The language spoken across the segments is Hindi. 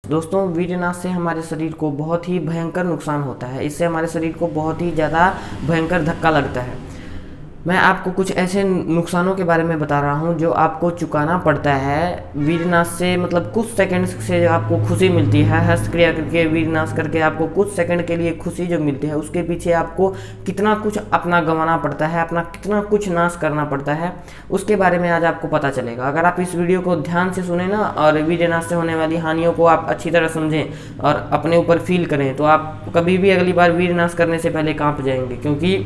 दोस्तों वीरनाश से हमारे शरीर को बहुत ही भयंकर नुकसान होता है। इससे हमारे शरीर को बहुत ही ज़्यादा भयंकर धक्का लगता है। मैं आपको कुछ ऐसे नुकसानों के बारे में बता रहा हूं जो आपको चुकाना पड़ता है वीरनाश से। मतलब कुछ सेकंड से जो आपको खुशी मिलती है, हस्त क्रिया करके वीरनाश करके आपको कुछ सेकंड के लिए खुशी जो मिलती है, उसके पीछे आपको कितना कुछ अपना गंवाना पड़ता है, अपना कितना कुछ नाश करना पड़ता है, उसके बारे में आज आपको पता चलेगा। अगर आप इस वीडियो को ध्यान से सुने ना और वीरनाश से होने वाली हानियों को आप अच्छी तरह समझें और अपने ऊपर फील करें, तो आप कभी भी अगली बार वीरनाश करने से पहले कांप जाएंगे, क्योंकि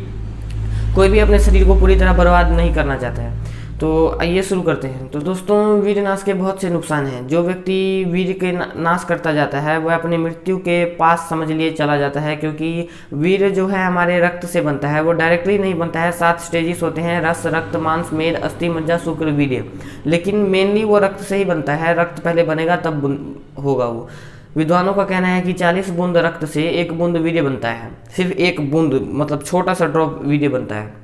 कोई भी अपने शरीर को पूरी तरह बर्बाद नहीं करना चाहता है। तो आइए शुरू करते हैं। तो दोस्तों वीरनाश के बहुत से नुकसान हैं। जो व्यक्ति वीर के नाश करता जाता है वह अपनी मृत्यु के पास समझ लिए चला जाता है, क्योंकि वीर जो है हमारे रक्त से बनता है। वो डायरेक्टली नहीं बनता है, 7 स्टेजेस होते हैं, रस, रक्त, मांस, मेद, अस्थि, मज्जा, शुक्र, वीर्य। लेकिन मेनली वो रक्त से ही बनता है। रक्त पहले बनेगा तब होगा वो। विद्वानों का कहना है कि 40 बूंद रक्त से 1 बूंद वीर्य बनता है। सिर्फ 1 बूंद, मतलब छोटा सा ड्रॉप वीर्य बनता है।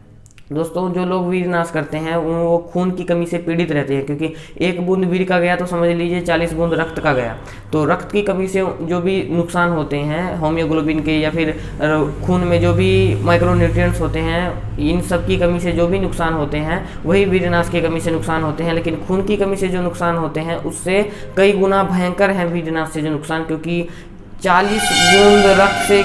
दोस्तों जो लोग वीरनाश करते हैं वो खून की कमी से पीड़ित रहते हैं, क्योंकि 1 बूंद वीर्य का गया तो समझ लीजिए 40 बूंद रक्त का गया। तो रक्त की कमी से जो भी नुकसान होते हैं होमियोग्लोबिन के या फिर खून में जो भी माइक्रोन्यूट्रिएंट्स होते हैं, इन सब की कमी से जो भी नुकसान होते हैं वही वीरनाश की कमी से नुकसान होते हैं। लेकिन खून की कमी से जो नुकसान होते हैं उससे कई गुना भयंकर है वीरनाश से जो नुकसान, क्योंकि 40 बूंद रक्त से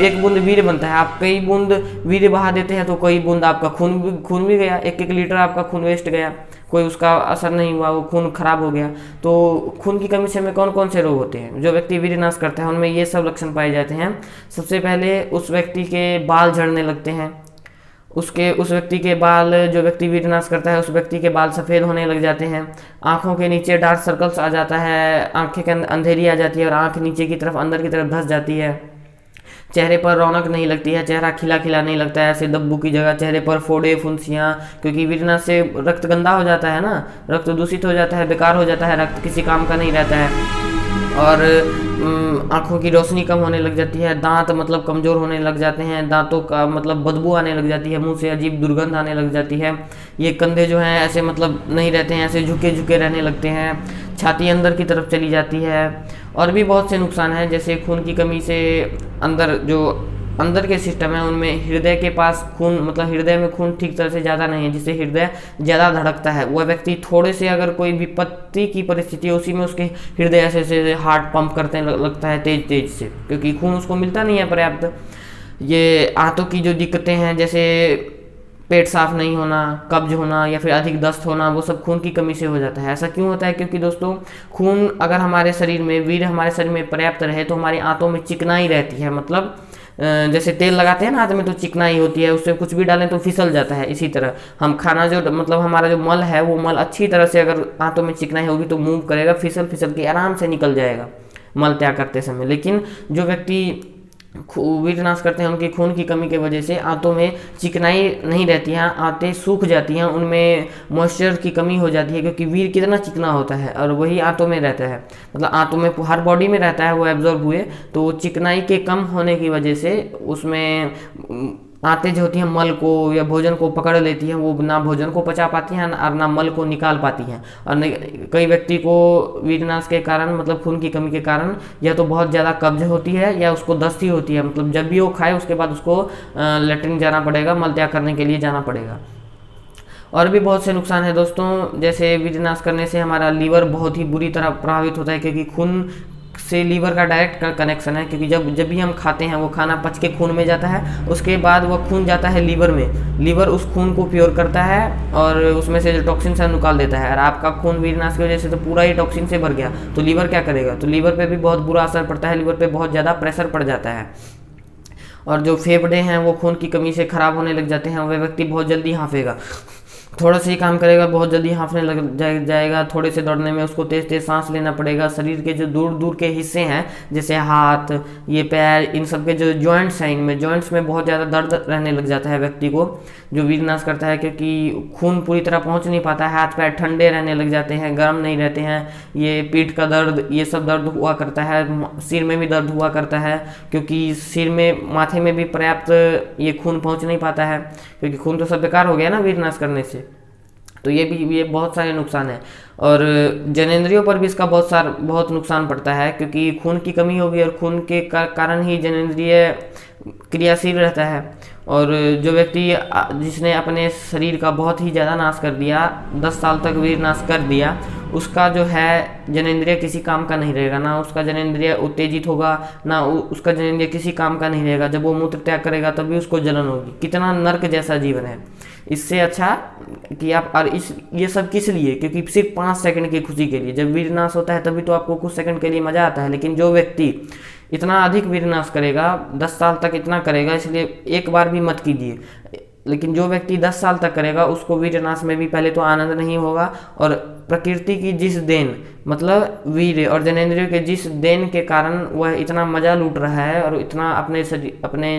1 बूंद वीर्य बनता है। आप कई बूंद वीर्य बहा देते हैं तो कई बूंद आपका खून भी गया। 1-1 लीटर आपका खून वेस्ट गया, कोई उसका असर नहीं हुआ, वो खून खराब हो गया। तो खून की कमी से में कौन कौन से रोग होते हैं? जो व्यक्ति वीरनाश करता है उनमें ये सब लक्षण पाए जाते हैं। सबसे पहले उस व्यक्ति के बाल झड़ने लगते हैं। उस व्यक्ति के बाल, जो व्यक्ति वीरनाश करता है उस व्यक्ति के बाल सफ़ेद होने लग जाते हैं। आंखों के नीचे डार्क सर्कल्स आ जाता है, आंखें के अंधेरी आ जाती है और आंख नीचे की तरफ अंदर की तरफ धंस जाती है। चेहरे पर रौनक नहीं लगती है, चेहरा खिला खिला नहीं लगता है, ऐसे दब्बू की जगह चेहरे पर फोड़े, फुंसियाँ, क्योंकि वीरनाश से रक्त गंदा हो जाता है ना, रक्त दूषित हो जाता है, बेकार हो जाता है, रक्त किसी काम का नहीं रहता है। और आँखों की रोशनी कम होने लग जाती है, दांत मतलब कमज़ोर होने लग जाते हैं, दांतों का मतलब बदबू आने लग जाती है, मुंह से अजीब दुर्गंध आने लग जाती है। ये कंधे जो हैं ऐसे मतलब नहीं रहते हैं, ऐसे झुके झुके रहने लगते हैं, छाती अंदर की तरफ चली जाती है। और भी बहुत से नुकसान हैं, जैसे खून की कमी से अंदर के सिस्टम है उनमें हृदय के पास खून, मतलब हृदय में खून ठीक तरह से ज़्यादा नहीं है, जिससे हृदय ज़्यादा धड़कता है। वह व्यक्ति थोड़े से अगर कोई विपत्ति की परिस्थिति है उसी में उसके हृदय ऐसे हार्ट पंप करते लगता है तेज तेज से, क्योंकि खून उसको मिलता नहीं है पर्याप्त। ये आंतों की जो दिक्कतें हैं, जैसे पेट साफ नहीं होना, कब्ज होना या फिर अधिक दस्त होना, वो सब खून की कमी से हो जाता है। ऐसा क्यों होता है? क्योंकि दोस्तों खून अगर हमारे शरीर में, वीर्य हमारे शरीर में पर्याप्त रहे तो हमारी आंतों में चिकनाई रहती है। मतलब जैसे तेल लगाते हैं ना हाथ में तो चिकनाई होती है, उससे कुछ भी डालें तो फिसल जाता है। इसी तरह हम खाना जो मतलब हमारा जो मल है वो मल अच्छी तरह से अगर आंतों में चिकनाई होगी तो मूव करेगा, फिसल फिसल के आराम से निकल जाएगा मल त्याग करते समय। लेकिन जो व्यक्ति वीरनाश करते हैं उनकी खून की कमी की वजह से आंतों में चिकनाई नहीं रहती है, आंतें सूख जाती हैं, उनमें मॉइस्चर की कमी हो जाती है, क्योंकि वीर कितना चिकना होता है और वही आंतों में रहता है, मतलब आंतों में हर बॉडी में रहता है, वो एब्जॉर्ब हुए। तो चिकनाई के कम होने की वजह से उसमें आंतें जो होती हैं मल को या भोजन को पकड़ लेती हैं, वो ना भोजन को पचा पाती हैं और ना मल को निकाल पाती हैं। और कई व्यक्ति को वीरनाश के कारण, मतलब खून की कमी के कारण, या तो बहुत ज़्यादा कब्ज होती है या उसको दस्ती होती है। मतलब जब भी वो खाए उसके बाद उसको लेटरिन जाना पड़ेगा, मल त्याग करने के लिए जाना पड़ेगा। और भी बहुत से नुकसान है दोस्तों, जैसे वीरनाश करने से हमारा लीवर बहुत ही बुरी तरह प्रभावित होता है, क्योंकि खून से लीवर का डायरेक्ट कनेक्शन है। क्योंकि जब भी हम खाते हैं वो खाना पच के खून में जाता है, उसके बाद वह खून जाता है लीवर में, लीवर उस खून को प्योर करता है और उसमें से जो टॉक्सिन है निकाल देता है। और आपका खून वीरनाश की वजह से तो पूरा ही टॉक्सिन से भर गया, तो लीवर क्या करेगा? तो लीवर पे भी बहुत बुरा असर पड़ता है, लीवर पे बहुत ज़्यादा प्रेशर पड़ जाता है। और जो फेफड़े हैं वो खून की कमी से ख़राब होने लग जाते हैं, वह व्यक्ति बहुत जल्दी हाँफेगा, थोड़ा सा ही काम करेगा बहुत जल्दी हाँफने लग जाएगा, थोड़े से दौड़ने में उसको तेज तेज सांस लेना पड़ेगा। शरीर के जो दूर दूर के हिस्से हैं, जैसे हाथ, ये पैर, इन सब के जो जॉइंट्स हैं, इनमें जॉइंट्स में बहुत ज़्यादा दर्द रहने लग जाता है व्यक्ति को जो वीरनाश करता है, क्योंकि खून पूरी तरह पहुंच नहीं पाता है। हाथ पैर ठंडे रहने लग जाते हैं, गर्म नहीं रहते हैं, ये पीठ का दर्द, ये सब दर्द हुआ करता है। सिर में भी दर्द हुआ करता है, क्योंकि सिर में, माथे में भी पर्याप्त ये खून पहुँच नहीं पाता है, क्योंकि खून तो सब बेकार हो गया ना वीरनाश करने से। तो ये बहुत सारे नुकसान हैं। और जनेंद्रियों पर भी इसका बहुत नुकसान पड़ता है, क्योंकि खून की कमी होगी और खून के कारण ही जनेंद्रिय क्रियाशील रहता है। और जो व्यक्ति जिसने अपने शरीर का बहुत ही ज़्यादा नाश कर दिया, 10 साल तक वीर नाश कर दिया, उसका जो है जनेंद्रिय किसी काम का नहीं रहेगा। ना उसका जनेंद्रिय उत्तेजित होगा, ना उसका जनेंद्रिय किसी काम का नहीं रहेगा। जब वो मूत्र त्याग करेगा तभी उसको जलन होगी। कितना नर्क जैसा जीवन है। इससे अच्छा कि आप, और ये सब किस लिए, क्योंकि सिर्फ 5 सेकंड की खुशी के लिए। जब वीर नाश होता है तभी तो आपको कुछ सेकंड के लिए मज़ा आता है, लेकिन जो व्यक्ति इतना अधिक वीर नाश करेगा, 10 साल तक इतना करेगा, इसलिए एक बार भी मत कीजिए। लेकिन जो व्यक्ति 10 साल तक करेगा उसको वीरनाश में भी पहले तो आनंद नहीं होगा, और प्रकृति की जिस देन, मतलब वीर और जनेंद्रियों के जिस देन के कारण वह इतना मजा लूट रहा है और इतना अपने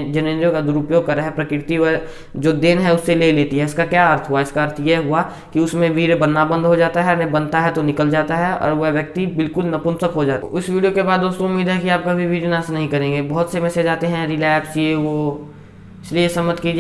जनेंद्रियों का दुरुपयोग कर रहा है, प्रकृति वह जो देन है उससे ले लेती है। इसका क्या अर्थ हुआ? इसका अर्थ यह हुआ कि उसमें वीर बनना बंद हो जाता है, नहीं बनता है तो निकल जाता है, और वह व्यक्ति बिल्कुल नपुंसक हो जाता है। उस वीडियो के बाद दोस्तों उम्मीद है कि आप कभी वीरनाश नहीं करेंगे। बहुत से मैसेज आते हैं रिलैप्स ये वो, इसलिए सब मत कीजिए।